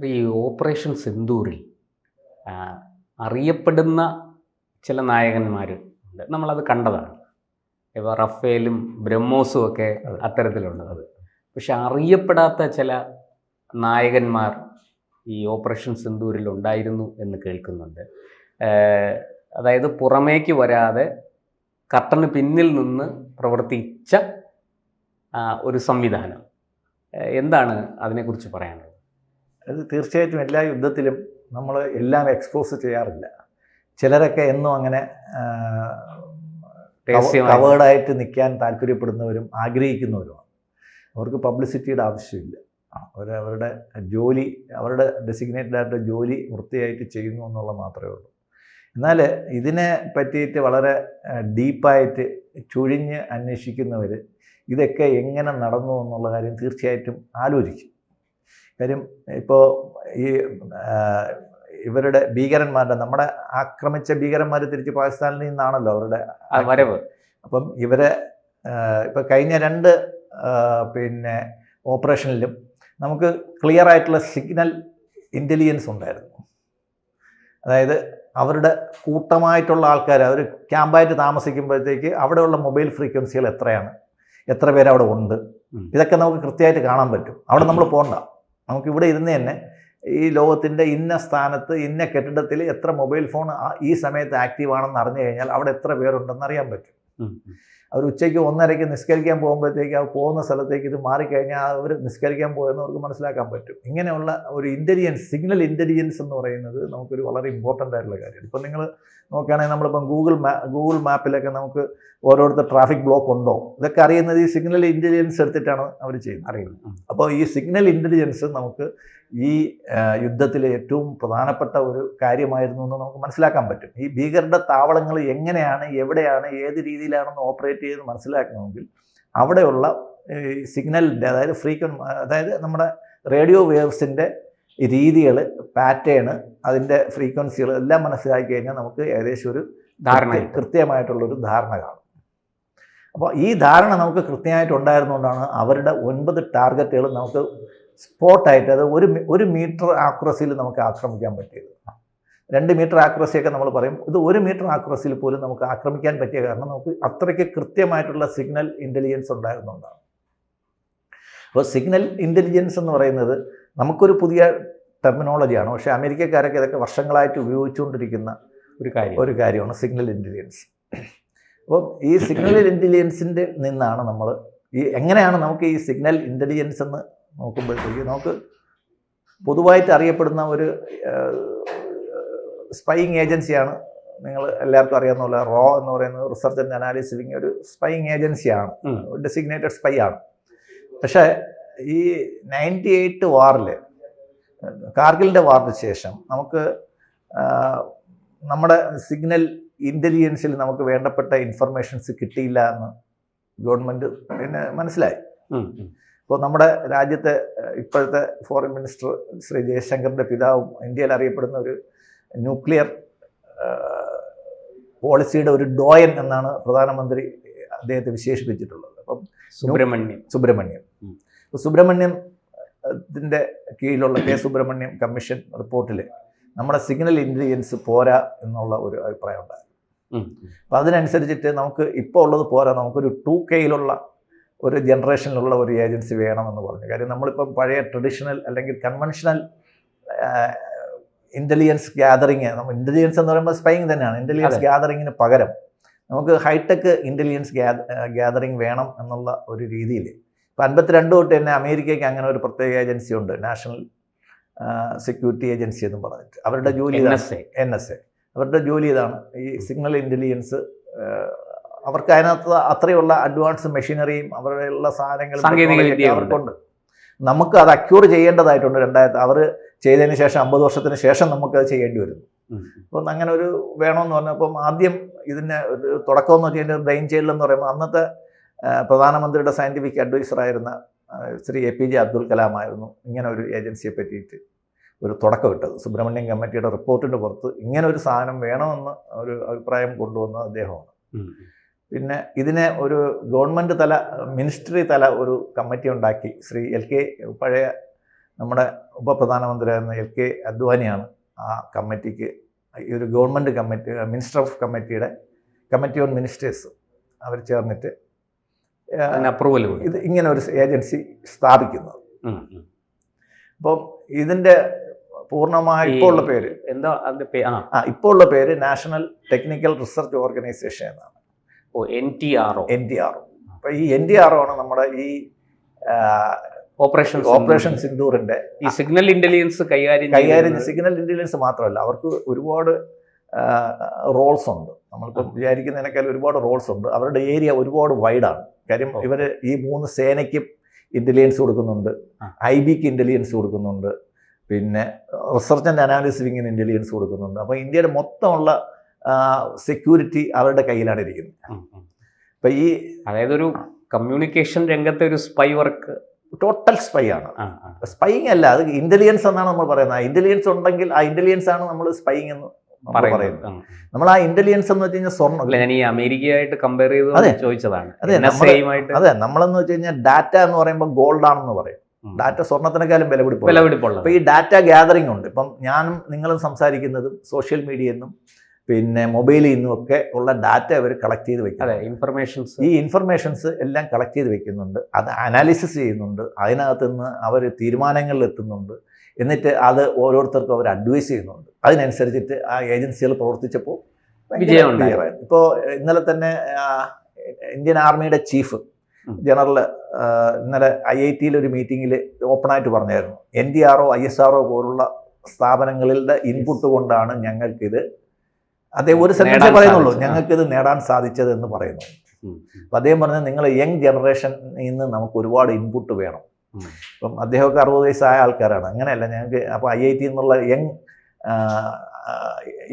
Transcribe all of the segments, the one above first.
ഈ ഓപ്പറേഷൻ സിന്ദൂറിൽ ആ, അറിയപ്പെടുന്ന ചില നായകന്മാരുണ്ട്. നമ്മളത് കണ്ടതാണ്. ഇപ്പോൾ റഫേലും ബ്രഹ്മോസും ഒക്കെ അത്തരത്തിലുള്ളത്. പക്ഷെ അറിയപ്പെടാത്ത ചില നായകന്മാർ ഈ ഓപ്പറേഷൻ സിന്ദൂരിൽ ഉണ്ടായിരുന്നു എന്ന് കേൾക്കുന്നുണ്ട്. അതായത് പുറമേക്ക് വരാതെ കർട്ടന് പിന്നിൽ നിന്ന് പ്രവർത്തിച്ച ഒരു സംവിധാനം. എന്താണ് അതിനെക്കുറിച്ച് പറയാനുള്ളത്? അത് തീർച്ചയായിട്ടും എല്ലാ യുദ്ധത്തിലും നമ്മൾ എല്ലാം എക്സ്പോസ് ചെയ്യാറില്ല. ചിലരൊക്കെ എന്നും അങ്ങനെ കവേർഡായിട്ട് നിൽക്കാൻ താല്പര്യപ്പെടുന്നവരും ആഗ്രഹിക്കുന്നവരുമാണ്. അവർക്ക് പബ്ലിസിറ്റിയുടെ ആവശ്യമില്ല. അവരവരുടെ ജോലി, അവരുടെ ഡെസിഗ്നേറ്റഡ് ആയിട്ട് ജോലി വൃത്തിയായിട്ട് ചെയ്യുന്നു എന്നുള്ള മാത്രമേ ഉള്ളൂ. എന്നാൽ ഇതിനെ പറ്റിയിട്ട് വളരെ ഡീപ്പായിട്ട് ചുഴിഞ്ഞ് അന്വേഷിക്കുന്നവർ ഇതൊക്കെ എങ്ങനെ നടന്നു എന്നുള്ള കാര്യം തീർച്ചയായിട്ടും ആലോചിക്കും. കാര്യം ഇപ്പോൾ ഈ ഇവരുടെ ഭീകരന്മാരുടെ, നമ്മുടെ ആക്രമിച്ച ഭീകരന്മാർ തിരിച്ച് പാകിസ്ഥാനിൽ നിന്നാണല്ലോ അവരുടെ വരവ്. അപ്പം ഇവരെ ഇപ്പം കഴിഞ്ഞ രണ്ട് ഓപ്പറേഷനിലും നമുക്ക് ക്ലിയർ ആയിട്ടുള്ള സിഗ്നൽ ഇൻ്റലിജൻസ് ഉണ്ടായിരുന്നു. അതായത് അവരുടെ കൂട്ടമായിട്ടുള്ള ആൾക്കാർ, അവർ ക്യാമ്പായിട്ട് താമസിക്കുമ്പോഴത്തേക്ക് അവിടെയുള്ള മൊബൈൽ ഫ്രീക്വൻസികൾ എത്രയാണ്, എത്ര പേര് അവിടെ ഉണ്ട്, ഇതൊക്കെ നമുക്ക് കൃത്യമായിട്ട് കാണാൻ പറ്റും. അവിടെ നമ്മൾ പോകണ്ട, നമുക്കിവിടെ ഇരുന്ന് തന്നെ ഈ ലോകത്തിൻ്റെ ഇന്ന സ്ഥാനത്ത് ഇന്ന കെട്ടിടത്തിൽ എത്ര മൊബൈൽ ഫോൺ ഈ സമയത്ത് ആക്റ്റീവ് ആണെന്ന് അറിഞ്ഞു കഴിഞ്ഞാൽ അവിടെ എത്ര പേരുണ്ടെന്ന് അറിയാൻ പറ്റും. അവർ ഉച്ചയ്ക്ക് 1:30 നിസ്കരിക്കാൻ പോകുമ്പോഴത്തേക്ക് അവർ പോകുന്ന സ്ഥലത്തേക്ക് ഇത് മാറിക്കഴിഞ്ഞാൽ അവർ നിസ്കരിക്കാൻ പോയെന്ന് അവർക്ക് മനസ്സിലാക്കാൻ പറ്റും. ഇങ്ങനെയുള്ള ഒരു ഇൻ്റലിജൻസ്, സിഗ്നൽ ഇൻ്റലിജൻസ് എന്ന് പറയുന്നത് നമുക്കൊരു വളരെ ഇമ്പോർട്ടൻ്റ് ആയിട്ടുള്ള കാര്യമാണ്. ഇപ്പം നിങ്ങൾ നോക്കുകയാണെങ്കിൽ നമ്മളിപ്പം ഗൂഗിൾ മാപ്പിലൊക്കെ നമുക്ക് ഓരോരുത്തർ ട്രാഫിക് ബ്ലോക്ക് ഉണ്ടോ ഇതൊക്കെ അറിയുന്നത് ഈ സിഗ്നൽ ഇൻ്റലിജൻസ് എടുത്തിട്ടാണ് അവർ അറിയുന്നത്. അപ്പോൾ ഈ സിഗ്നൽ ഇൻ്റലിജൻസ് നമുക്ക് ഈ യുദ്ധത്തിലെ ഏറ്റവും പ്രധാനപ്പെട്ട ഒരു കാര്യമായിരുന്നു എന്ന് നമുക്ക് മനസ്സിലാക്കാൻ പറ്റും. ഈ ഭീകരരുടെ താവളങ്ങൾ എങ്ങനെയാണ്, എവിടെയാണ്, ഏത് രീതിയിലാണെന്ന് ഓപ്പറേറ്റ് ചെയ്ത് മനസ്സിലാക്കണമെങ്കിൽ അവിടെയുള്ള സിഗ്നലിൻ്റെ, അതായത് നമ്മുടെ റേഡിയോ വേവ്സിൻ്റെ രീതികൾ, പാറ്റേൺ, അതിൻ്റെ ഫ്രീക്വൻസികൾ എല്ലാം മനസ്സിലാക്കി കഴിഞ്ഞാൽ നമുക്ക് ഏകദേശം ഒരു കൃത്യമായിട്ടുള്ളൊരു ധാരണ കാണും. അപ്പോൾ ഈ ധാരണ നമുക്ക് കൃത്യമായിട്ടുണ്ടായിരുന്നുകൊണ്ടാണ് അവരുടെ 9 ടാർഗറ്റുകൾ നമുക്ക് സ്പോട്ടായിട്ട്, അത് 1 മീറ്റർ ആക്യുറസിയിൽ നമുക്ക് ആക്രമിക്കാൻ പറ്റിയത്. 2 മീറ്റർ ആക്യുറസിയൊക്കെ നമ്മൾ പറയും, ഇത് 1 മീറ്റർ ആക്യുറസിയിൽ പോലും നമുക്ക് ആക്രമിക്കാൻ പറ്റിയ കാരണം നമുക്ക് അത്രയ്ക്ക് കൃത്യമായിട്ടുള്ള സിഗ്നൽ ഇൻ്റലിജൻസ് ഉണ്ടായിരുന്നുകൊണ്ടാണ്. അപ്പോൾ സിഗ്നൽ ഇൻ്റലിജൻസ് എന്ന് പറയുന്നത് നമുക്കൊരു പുതിയ ടെർമിനോളജിയാണ്. പക്ഷേ അമേരിക്കക്കാരൊക്കെ ഇതൊക്കെ വർഷങ്ങളായിട്ട് ഉപയോഗിച്ചുകൊണ്ടിരിക്കുന്ന ഒരു കാര്യമാണ് സിഗ്നൽ ഇൻ്റലിജൻസ്. അപ്പം ഈ സിഗ്നൽ ഇൻ്റലിജൻസിൻ്റെ നിന്നാണ് നമ്മൾ എങ്ങനെയാണ് നമുക്ക് ഈ സിഗ്നൽ ഇൻ്റലിജൻസ് എന്ന് നോക്കുമ്പോഴത്തേക്ക് നമുക്ക് പൊതുവായിട്ട് അറിയപ്പെടുന്ന ഒരു സ്പൈയിങ് ഏജൻസിയാണ്. നിങ്ങൾ എല്ലാവർക്കും അറിയാവുന്ന പോലെ റോ എന്ന് പറയുന്നത് റിസർച്ച് ആൻഡ് അനാലിസിസിങ് ഒരു സ്പൈയിങ് ഏജൻസിയാണ്, ഡെസിഗ്നേറ്റഡ് സ്പൈ ആണ്. പക്ഷേ ഈ 98 വാറിൽ, കാർഗിലിൻ്റെ വാറിന് ശേഷം നമുക്ക് നമ്മുടെ സിഗ്നൽ ഇൻ്റലിജൻസിൽ നമുക്ക് വേണ്ടപ്പെട്ട ഇൻഫർമേഷൻസ് കിട്ടിയില്ല എന്ന് ഗവൺമെൻറ് പിന്നെ മനസ്സിലായി. ഇപ്പോൾ നമ്മുടെ രാജ്യത്തെ ഇപ്പോഴത്തെ ഫോറിൻ മിനിസ്റ്റർ ശ്രീ ജയശങ്കറിൻ്റെ പിതാവും ഇന്ത്യയിൽ അറിയപ്പെടുന്ന ഒരു ന്യൂക്ലിയർ പോളിസിയുടെ ഒരു ഡോയൻ എന്നാണ് പ്രധാനമന്ത്രി അദ്ദേഹത്തെ വിശേഷിപ്പിച്ചിട്ടുള്ളത്. അപ്പം സുബ്രഹ്മണ്യത്തിൻ്റെ കീഴിലുള്ള സുബ്രഹ്മണ്യം കമ്മീഷൻ റിപ്പോർട്ടിൽ നമ്മുടെ സിഗ്നൽ ഇൻ്റലിജൻസ് പോരാ എന്നുള്ള ഒരു അഭിപ്രായം ഉണ്ടായിരുന്നു. അപ്പം അതിനനുസരിച്ചിട്ട് നമുക്ക് ഇപ്പോൾ ഉള്ളത് പോരാ, നമുക്കൊരു 2Kയിലുള്ള ഒരു ജനറേഷനിലുള്ള ഒരു ഏജൻസി വേണമെന്ന് പറഞ്ഞു. കാര്യം നമ്മളിപ്പം പഴയ ട്രഡീഷണൽ അല്ലെങ്കിൽ കൺവെൻഷണൽ ഇൻ്റലിജൻസ് ഗ്യാതറിങ്, ഇൻ്റലിജൻസ് എന്ന് പറയുമ്പോൾ സ്പൈയിങ് തന്നെയാണ്, ഇൻ്റലിജൻസ് ഗ്യാതറിങ്ങിന് പകരം നമുക്ക് ഹൈടെക് ഇൻ്റലിജൻസ് ഗ്യാതറിങ് വേണം എന്നുള്ള ഒരു രീതിയിൽ ഇപ്പം 52 തൊട്ട് തന്നെ അമേരിക്കയ്ക്ക് അങ്ങനെ ഒരു പ്രത്യേക ഏജൻസി ഉണ്ട്, നാഷണൽ സെക്യൂരിറ്റി ഏജൻസി എന്ന് പറഞ്ഞിട്ട്. അവരുടെ ജോലി NSA. അവരുടെ ജോലി ഇതാണ്, ഈ സിഗ്നൽ ഇൻ്റലിജൻസ്. അവർക്ക് അതിനകത്ത് അത്രയുള്ള അഡ്വാൻസ് മെഷീനറിയും അവരുടെയുള്ള സാധനങ്ങളും അവർക്കുണ്ട്. നമുക്ക് അത് അക്യൂർ ചെയ്യേണ്ടതായിട്ടുണ്ട്. അവർ ചെയ്തതിന് ശേഷം 50 വർഷത്തിന് ശേഷം നമുക്കത് ചെയ്യേണ്ടി വരുന്നു. അപ്പം അങ്ങനെ ഒരു വേണമെന്ന് പറഞ്ഞപ്പം ആദ്യം ഇതിന് തുടക്കമെന്ന് വെച്ചാൽ ബ്രെയിൻ ചൈൽഡ് എന്ന് പറയുമ്പോൾ അന്നത്തെ പ്രധാനമന്ത്രിയുടെ സയൻറ്റിഫിക് അഡ്വൈസറായിരുന്ന ശ്രീ APJ അബ്ദുൽ കലാം ആയിരുന്നു ഇങ്ങനെ ഒരു ഏജൻസിയെ പറ്റിയിട്ട് ഒരു തുടക്കമിട്ടത്. സുബ്രഹ്മണ്യം കമ്മിറ്റിയുടെ റിപ്പോർട്ടിൻ്റെ പുറത്ത് ഇങ്ങനെ ഒരു സാധനം വേണമെന്ന് ഒരു അഭിപ്രായം കൊണ്ടുവന്ന അദ്ദേഹമാണ്. പിന്നെ ഇതിനെ ഒരു ഗവൺമെൻറ് തല, മിനിസ്ട്രി തല ഒരു കമ്മിറ്റി ഉണ്ടാക്കി. ശ്രീ LK പഴയ നമ്മുടെ ഉപപ്രധാനമന്ത്രിയായിരുന്ന LK അദ്വാനിയാണ് ആ കമ്മിറ്റിക്ക്, ഈ ഒരു ഗവൺമെൻറ് കമ്മിറ്റി, മിനിസ്റ്റർ ഓഫ് കമ്മിറ്റിയുടെ കമ്മിറ്റി ഓൺ മിനിസ്റ്റേഴ്സ് അവർ ചേർന്നിട്ട് അപ്രൂവൽ ഇത് ഇങ്ങനെ ഒരു ഏജൻസി സ്ഥാപിക്കുന്നത്. അപ്പം ഇതിൻ്റെ പൂർണ്ണമായ ഇപ്പോൾ ഉള്ള പേര് എന്താ അതിന്റെ ഇപ്പോൾ ഉള്ള പേര് നാഷണൽ ടെക്നിക്കൽ റിസർച്ച് ഓർഗനൈസേഷൻ എന്നാണ്. NTRO. അപ്പൊ ഈ NTRO ആണ് നമ്മുടെ ഈ ഓപ്പറേഷൻ സിന്ദൂറിന്റെ ഈ സിഗ്നൽ ഇന്റലിജൻസ് കൈകാര്യം സിഗ്നൽ ഇന്റലിജൻസ് മാത്രമല്ല, അവർക്ക് ഒരുപാട് റോൾസ് ഉണ്ട്. നമ്മളിപ്പം വിചാരിക്കുന്നതിനേക്കാൾ ഒരുപാട് റോൾസ് ഉണ്ട്. അവരുടെ ഏരിയ ഒരുപാട് വൈഡാണ്. കാര്യം ഇവർ ഈ 3 സേനയ്ക്കും ഇന്റലിജൻസ് കൊടുക്കുന്നുണ്ട്, IBക്ക് ഇന്റലിജൻസ് കൊടുക്കുന്നുണ്ട്, പിന്നെ റിസർച്ച് ആൻഡ് അനാലിസിസ് വിങ്ങിന് ഇന്റലിജൻസ് കൊടുക്കുന്നുണ്ട്. അപ്പോൾ ഇന്ത്യയുടെ മൊത്തമുള്ള സെക്യൂരിറ്റി അവരുടെ കയ്യിലാണ് ഇരിക്കുന്നത്. അപ്പൊ ഈ അതായത് ഒരു കമ്മ്യൂണിക്കേഷൻ രംഗത്തെ ഒരു സ്പൈ വർക്ക് ടോട്ടൽ സ്പൈ ആണ്. സ്പൈയിങ് അല്ല, അത് ഇന്റലിജൻസ് എന്നാണ് നമ്മൾ പറയുന്നത്. ഇന്റലിജൻസ് ഉണ്ടെങ്കിൽ ആ ഇന്റലിജൻസ് ആണ് നമ്മൾ സ്പൈയിങ് എന്ന് പറയുന്നത്. നമ്മൾ ആ ഇന്റലിജൻസ് എന്ന് വെച്ച് കഴിഞ്ഞാൽ സ്വർണ്ണം, ഞാൻ ഈ അമേരിക്കയായിട്ട് കമ്പയർ ചെയ്ത് ചോദിച്ചതാണ്. അതെ, നമ്മളെന്ന് വെച്ച് കഴിഞ്ഞാൽ ഡാറ്റ എന്ന് പറയുമ്പോൾ ഗോൾഡ് ആണെന്ന് പറയും. ഡാറ്റ സ്വർണ്ണത്തിനേക്കാളും വിലപിടിപ്പുള്ള. അപ്പൊ ഈ ഡാറ്റ ഗ്യാതറിംഗ് ഉണ്ട്. ഇപ്പം ഞാനും നിങ്ങളും സംസാരിക്കുന്നതും സോഷ്യൽ മീഡിയയിൽ നിന്നും പിന്നെ മൊബൈലിൽ നിന്നും ഒക്കെ ഉള്ള ഡാറ്റ അവർ കളക്ട് ചെയ്ത് വെക്കും. ഈ ഇൻഫർമേഷൻസ് എല്ലാം കളക്ട് ചെയ്ത് വെക്കുന്നുണ്ട്, അത് അനാലിസിസ് ചെയ്യുന്നുണ്ട്, അതിനകത്ത് നിന്ന് അവർ തീരുമാനങ്ങളിൽ എത്തുന്നുണ്ട്, എന്നിട്ട് അത് ഓരോരുത്തർക്കും അവർ അഡ്വൈസ് ചെയ്യുന്നുണ്ട്. അതിനനുസരിച്ചിട്ട് ആ ഏജൻസികൾ പ്രവർത്തിച്ചപ്പോൾ വിജയമായിരുന്നു. ഇപ്പോൾ ഇന്നലെ തന്നെ ഇന്ത്യൻ ആർമിയുടെ ചീഫ് ജനറൽ ഇന്നലെ IIT ഒരു മീറ്റിങ്ങിൽ ഓപ്പണായിട്ട് പറഞ്ഞായിരുന്നു, NTRO ISRO പോലുള്ള സ്ഥാപനങ്ങളുടെ ഇൻപുട്ട് കൊണ്ടാണ് ഞങ്ങൾക്കിത്, അദ്ദേഹം ഒരു സെന്റൻസേ പറയുന്നുള്ളൂ, ഞങ്ങൾക്കിത് നേടാൻ സാധിച്ചത് എന്ന് പറയുന്നു. അപ്പം അദ്ദേഹം പറഞ്ഞത് നിങ്ങൾ യങ് ജനറേഷനിൽ നിന്ന് നമുക്ക് ഒരുപാട് ഇൻപുട്ട് വേണം. ഇപ്പം അദ്ദേഹമൊക്കെ 60 വയസ്സായ ആൾക്കാരാണ്. അങ്ങനെയല്ല, ഞങ്ങൾക്ക് അപ്പോൾ IIT എന്നുള്ള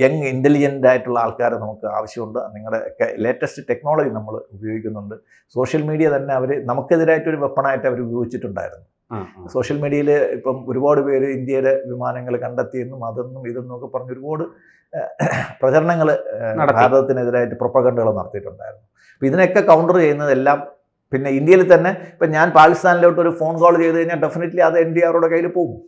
യങ് ഇൻ്റലിജൻ്റ് ആയിട്ടുള്ള ആൾക്കാരെ നമുക്ക് ആവശ്യമുണ്ട്. നിങ്ങളുടെ ലേറ്റസ്റ്റ് ടെക്നോളജി നമ്മൾ ഉപയോഗിക്കുന്നുണ്ട്. സോഷ്യൽ മീഡിയ തന്നെ അവർ നമുക്കെതിരായിട്ടൊരു വെപ്പണായിട്ട് അവർ ഉപയോഗിച്ചിട്ടുണ്ടായിരുന്നു. സോഷ്യൽ മീഡിയയിൽ ഇപ്പം ഒരുപാട് പേര് ഇന്ത്യയുടെ വിമാനങ്ങൾ കണ്ടെത്തിയെന്നും അതെന്നും ഇതെന്നും ഒക്കെ പറഞ്ഞ് ഒരുപാട് പ്രചരണങ്ങൾ ഭാരതത്തിനെതിരായിട്ട് പ്രൊപ്പഗണ്ടകൾ നടത്തിയിട്ടുണ്ടായിരുന്നു. അപ്പോൾ ഇതിനൊക്കെ കൗണ്ടർ ചെയ്യുന്നതെല്ലാം പിന്നെ ഇന്ത്യയിൽ തന്നെ ഇപ്പം ഞാൻ പാകിസ്ഥാനിലോട്ട് ഒരു ഫോൺ കോൾ ചെയ്ത് കഴിഞ്ഞാൽ ഡെഫിനറ്റ്ലി അത് NTROയുടെ കയ്യിൽ പോകും.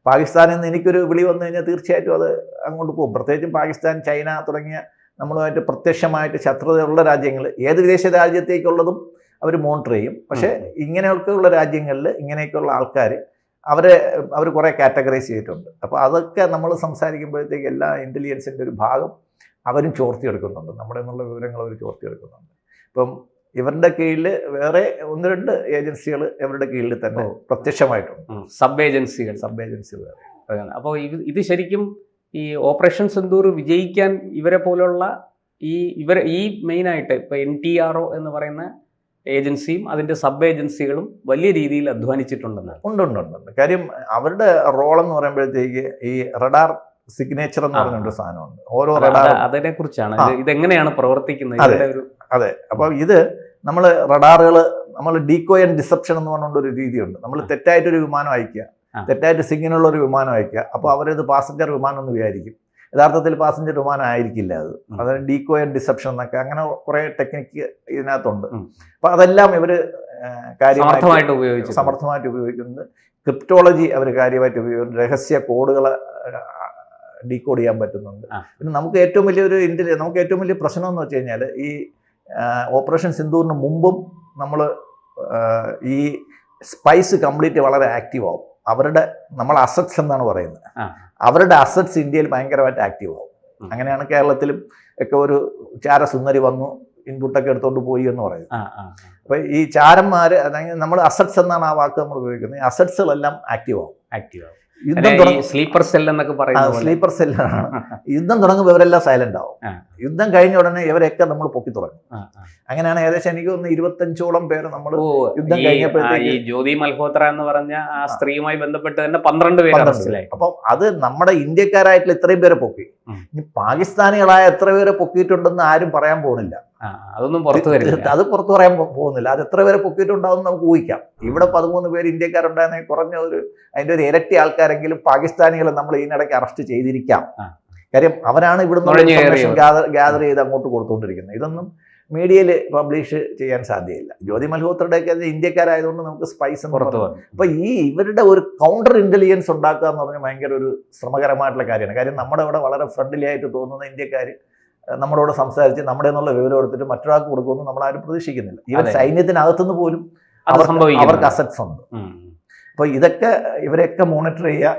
പാകിസ്ഥാനിൽ നിന്ന് എനിക്കൊരു വിളി വന്നു കഴിഞ്ഞാൽ തീർച്ചയായിട്ടും അത് അങ്ങോട്ട് പോകും. പ്രത്യേകിച്ചും പാകിസ്ഥാൻ, ചൈന തുടങ്ങിയ നമ്മളുമായിട്ട് പ്രത്യക്ഷമായിട്ട് ശത്രുതയുള്ള രാജ്യങ്ങൾ, ഏത് വിദേശ രാജ്യത്തേക്കുള്ളതും അവർ മോണിറ്റർ ചെയ്യും. പക്ഷേ ഇങ്ങനെയൊക്കെയുള്ള രാജ്യങ്ങളിൽ ഇങ്ങനെയൊക്കെയുള്ള ആൾക്കാർ അവർ കുറേ കാറ്റഗറൈസ് ചെയ്തിട്ടുണ്ട്. അപ്പോൾ അതൊക്കെ നമ്മൾ സംസാരിക്കുമ്പോഴത്തേക്ക് എല്ലാ ഇൻ്റലിജൻസിൻ്റെ ഒരു ഭാഗം അവരും ചോർത്തിയെടുക്കുന്നുണ്ട്, നമ്മുടെ നിന്നുള്ള വിവരങ്ങൾ അവർ ചോർത്തിയെടുക്കുന്നുണ്ട്. ഇപ്പം ഇവരുടെ കീഴിൽ വേറെ 1-2 ഏജൻസികൾ ഇവരുടെ കീഴിൽ തന്നെ പ്രത്യക്ഷമായിട്ടുണ്ട്, സബ് ഏജൻസികൾ. അപ്പോൾ ഇത് ശരിക്കും ഈ ഓപ്പറേഷൻ സിന്ദൂർ വിജയിക്കാൻ ഇവരെ പോലുള്ള ഈ മെയിനായിട്ട് ഇപ്പോൾ NTRO എന്ന് പറയുന്ന ഏജൻസിയും അതിൻ്റെ സബ് ഏജൻസികളും വലിയ രീതിയിൽ അധ്വാനിച്ചിട്ടുണ്ടെന്നാണ്. ഉണ്ട്. കാര്യം അവരുടെ റോൾ എന്ന് പറയുമ്പോഴത്തേക്ക് ഈ റഡാർ സിഗ്നേച്ചർ എന്ന് പറഞ്ഞൊരു സാധനമുണ്ട്. ഓരോ റഡാർ അതിനെ കുറിച്ചാണ്, ഇതെങ്ങനെയാണ് പ്രവർത്തിക്കുന്നത്. അതെ. അപ്പോൾ ഇത് നമ്മൾ റഡാറുകൾ നമ്മൾ ഡീകോയ് ആൻഡ് ഡിസെപ്ഷൻ എന്ന് പറഞ്ഞുകൊണ്ടൊരു രീതിയുണ്ട്. നമ്മൾ തെറ്റായിട്ടൊരു വിമാനം അയക്കുക, തെറ്റായിട്ട് സിഗ്നലുള്ള ഒരു വിമാനം അയക്കുക. അപ്പോൾ അവരത് പാസഞ്ചർ വിമാനം എന്ന് വിചാരിക്കും. യഥാർത്ഥത്തിൽ പാസഞ്ചർ വിമാനം ആയിരിക്കില്ല അത്. അതായത് ഡീകോയ് ആൻഡ് ഡിസെപ്ഷൻ എന്നൊക്കെ അങ്ങനെ കുറേ ടെക്നിക്ക് ഇതിനകത്തുണ്ട്. അപ്പോൾ അതെല്ലാം ഇവർ സമർത്ഥമായിട്ട് ഉപയോഗിക്കുന്നത്. ക്രിപ്റ്റോളജി അവർ കാര്യമായിട്ട് ഉപയോഗിക്കുന്നുണ്ട്. രഹസ്യ കോഡുകളെ ഡീകോഡ് ചെയ്യാൻ പറ്റുന്നുണ്ട്. പിന്നെ നമുക്ക് ഏറ്റവും വലിയ പ്രശ്നം എന്ന് വെച്ച് കഴിഞ്ഞാൽ ഈ ഓപ്പറേഷൻ സിന്ദൂറിന് മുമ്പും ഈ സ്പൈസ് കംപ്ലീറ്റ് വളരെ ആക്റ്റീവ് ആവും. നമ്മൾ അസറ്റ്സ് എന്നാണ് പറയുന്നത്. അവരുടെ അസറ്റ്സ് ഇന്ത്യയിൽ ഭയങ്കരമായിട്ട് ആക്റ്റീവ് ആവും. അങ്ങനെയാണ് കേരളത്തിലും ഒക്കെ ഒരു ചാരസുന്ദരി വന്നു ഇൻപുട്ടൊക്കെ എടുത്തോണ്ട് പോയി എന്ന് പറയുന്നത്. അപ്പോൾ ഈ ചാരന്മാർ, അതായത് നമ്മൾ അസറ്റ്സ് എന്നാണ് ആ വാക്ക് നമ്മൾ ഉപയോഗിക്കുന്നത്, ഈ അസറ്റ്സുകളെല്ലാം ആക്റ്റീവ് ആവും. സ്ലീപ്പർ സെൽ എന്നൊക്കെ പറയുന്നത് സ്ലീപ്പർ സെല്ലാണ്. യുദ്ധം തുടങ്ങുമ്പോൾ ഇവരെല്ലാം സൈലന്റ് ആവും. യുദ്ധം കഴിഞ്ഞ ഉടനെ ഇവരെയൊക്കെ നമ്മൾ പൊക്കി തുടങ്ങും. അങ്ങനെയാണ് ഏകദേശം എനിക്ക് തോന്നുന്നു 25ഓളം പേര് നമ്മൾ യുദ്ധം കഴിഞ്ഞപ്പോഴത്തേക്ക് ജ്യോതി മൽഹോത്ര എന്ന് പറഞ്ഞ ആ സ്ത്രീയുമായി ബന്ധപ്പെട്ട് തന്നെ 12 പേര് അറസ്റ്റിലായി. അപ്പം അത് നമ്മുടെ ഇന്ത്യക്കാരായിട്ടുള്ള ഇത്രയും പേരെ പൊക്കി. ഇനി പാകിസ്ഥാനികളായ എത്ര പേരെ പൊക്കിയിട്ടുണ്ടെന്ന് ആരും പറയാൻ പോകുന്നില്ല. അതൊന്നും പുറത്തു വരില്ല. അത് പുറത്തു പറയാൻ പോകുന്നില്ല. അത് എത്ര പേരെ പൊക്കിയിട്ടുണ്ടാവും നമുക്ക് ഊഹിക്കാം. ഇവിടെ 13 പേര് ഇന്ത്യക്കാരുണ്ടായിരുന്നെങ്കിൽ കുറഞ്ഞ അതിന്റെ ഒരു ഇരട്ടി ആൾക്കാരെങ്കിലും പാകിസ്ഥാനികളെ നമ്മൾ ഇതിനിടയ്ക്ക് അറസ്റ്റ് ചെയ്തിരിക്കാം. കാര്യം അവരാണ് ഇവിടുന്ന് ഇൻഫർമേഷൻ ഗ്യാദർ ചെയ്ത് അങ്ങോട്ട് കൊടുത്തുകൊണ്ടിരിക്കുന്നത്. ഇതൊന്നും മീഡിയയിൽ പബ്ലിഷ് ചെയ്യാൻ സാധ്യതയില്ല. ജ്യോതി മൽഹോത്രയുടെയൊക്കെ ഇന്ത്യക്കാരായതുകൊണ്ട് നമുക്ക് സ്പൈസ് പുറത്തു വന്നു. അപ്പോൾ ഈ ഇവരുടെ ഒരു കൗണ്ടർ ഇൻ്റലിജൻസ് ഉണ്ടാക്കുക എന്ന് പറഞ്ഞാൽ ഭയങ്കര ഒരു ശ്രമകരമായിട്ടുള്ള കാര്യമാണ്. കാര്യം നമ്മുടെ ഇവിടെ വളരെ ഫ്രണ്ട്ലി ആയിട്ട് തോന്നുന്ന ഇന്ത്യക്കാർ നമ്മളോട് സംസാരിച്ച് നമ്മുടെ എന്നുള്ള വിവരം എടുത്തിട്ട് മറ്റൊരാൾക്ക് കൊടുക്കുമെന്ന് നമ്മളാരും പ്രതീക്ഷിക്കുന്നില്ല. ഈവൻ സൈന്യത്തിനകത്തുനിന്ന് പോലും അവർക്ക് അസറ്റ്സ് ഉണ്ട്. അപ്പോൾ ഇതൊക്കെ ഇവരെയൊക്കെ മോണിറ്റർ ചെയ്യുക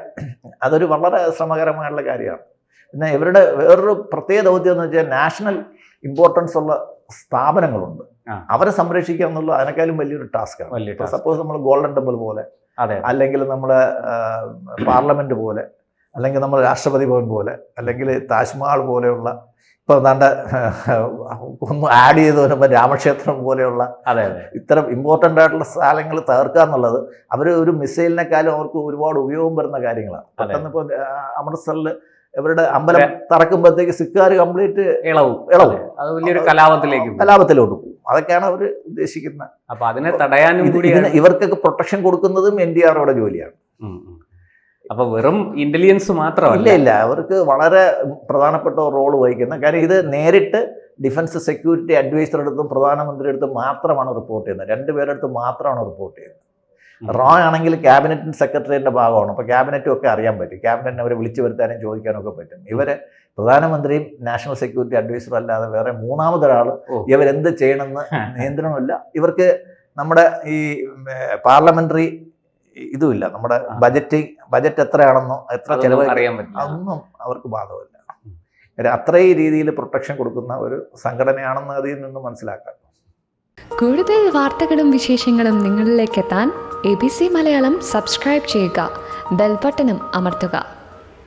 അതൊരു വളരെ ശ്രമകരമായിട്ടുള്ള കാര്യമാണ്. പിന്നെ ഇവരുടെ വേറൊരു പ്രത്യേക ദൗത്യം എന്ന് വെച്ചാൽ നാഷണൽ ഇമ്പോർട്ടൻസ് ഉള്ള സ്ഥാപനങ്ങളുണ്ട്, അവരെ സംരക്ഷിക്കുക എന്നുള്ളത് അതിനേക്കാളും വലിയൊരു ടാസ്ക്കാണ്. സപ്പോസ് നമ്മൾ ഗോൾഡൻ ടെമ്പിൾ പോലെ, അല്ലെങ്കിൽ നമ്മുടെ പാർലമെന്റ് പോലെ, അല്ലെങ്കിൽ നമ്മൾ രാഷ്ട്രപതി ഭവൻ പോലെ, അല്ലെങ്കിൽ താജ്മഹൽ പോലെയുള്ള, ഇപ്പോൾ എന്താണ്ട് ഒന്ന് ആഡ് ചെയ്ത് വരുമ്പോൾ രാമക്ഷേത്രം പോലെയുള്ള ഇത്തരം ഇമ്പോർട്ടൻ്റ് ആയിട്ടുള്ള സ്ഥലങ്ങൾ തകർക്കുക എന്നുള്ളത് അവർ ഒരു മിസൈലിനെക്കാളും അവർക്ക് ഒരുപാട് ഉപയോഗം വരുന്ന കാര്യങ്ങളാണ്. പെട്ടെന്ന് ഇപ്പോൾ അമൃത്സറിൽ ഇവരുടെ അമ്പലം തറക്കുമ്പോഴത്തേക്ക് സിഖുകാർ കംപ്ലീറ്റ് ഇളവും വലിയൊരു കലാപത്തിലോട്ട് പോകും. അതൊക്കെയാണ് അവർ ഉദ്ദേശിക്കുന്നത്. അപ്പൊ അതിനെ തടയാനും ഇവർക്കൊക്കെ പ്രൊട്ടക്ഷൻ കൊടുക്കുന്നതും NTROയുടെ ജോലിയാണ്. അപ്പൊ വെറും ഇന്റലിജൻസ് മാത്രമല്ല, ഇല്ല, അവർക്ക് വളരെ പ്രധാനപ്പെട്ട റോൾ വഹിക്കുന്ന കാര്യം. ഇത് നേരിട്ട് ഡിഫൻസ് സെക്യൂരിറ്റി അഡ്വൈസറുടെ അടുത്തും പ്രധാനമന്ത്രിയുടെ അടുത്തും മാത്രമാണ് റിപ്പോർട്ട് ചെയ്യുന്നത്. 2 പേരുടെ അടുത്ത് മാത്രമാണ് റിപ്പോർട്ട് ചെയ്യുന്നത്. റോ ആണെങ്കിൽ ക്യാബിനറ്റ് സെക്രട്ടറിയുടെ ഭാഗമാണ്. അപ്പോൾ ക്യാബിനറ്റും ഒക്കെ അറിയാൻ പറ്റും, ക്യാബിനറ്റിനെ അവരെ വിളിച്ചു വരുത്താനും ചോദിക്കാനും ഒക്കെ പറ്റും. ഇവരെ പ്രധാനമന്ത്രിയും നാഷണൽ സെക്യൂരിറ്റി അഡ്വൈസറും അല്ലാതെ വേറെ മൂന്നാമതൊരാൾ ഇവരെന്ത് ചെയ്യണമെന്ന് നിയന്ത്രണമില്ല. ഇവർക്ക് നമ്മുടെ ഈ പാർലമെന്ററി ഇതുമില്ല, നമ്മുടെ ബജറ്റ് എത്രയാണെന്നോ എത്ര ചെലവ് അതൊന്നും അവർക്ക് ബാധകമില്ല. അത്രയും രീതിയിൽ പ്രൊട്ടക്ഷൻ കൊടുക്കുന്ന ഒരു സംഘടനയാണെന്ന് അതിൽ നിന്ന് മനസ്സിലാക്കാം. കൂടുതൽ വാർത്തകളും വിശേഷങ്ങളും നിങ്ങളിലേക്ക് എത്താൻ ABC മലയാളം സബ്സ്ക്രൈബ് ചെയ്യുക, ബെൽ ബട്ടണും അമർത്തുക.